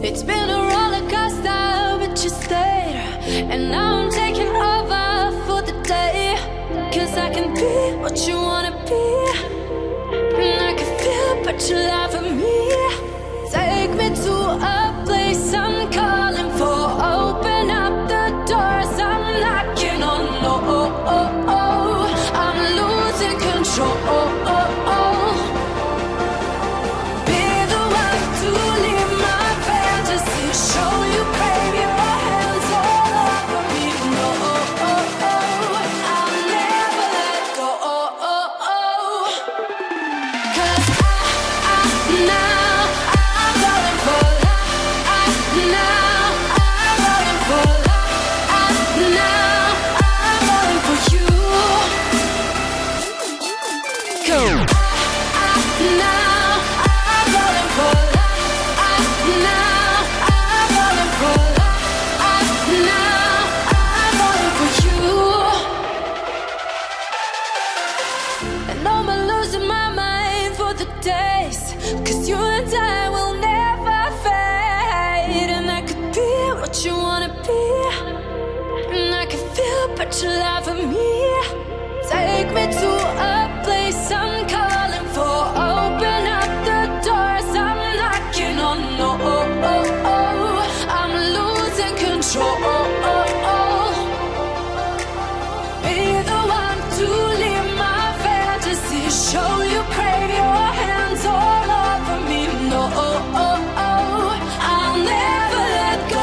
It's been a roller coaster, but you stayed. And now I'm taking over for the day. Cause I can be what you wanna be. And I can feel but you lie for me. Take me to a place I'm calling for. Open up the doors I'm knocking on. I'm losing control. But you lie for me. Take me to a place I'm calling for. Open up the doors I'm knocking on. I'm losing control. Be the one to leave my fantasy. Show you crave your hands all over me. No, I'll never let go.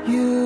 You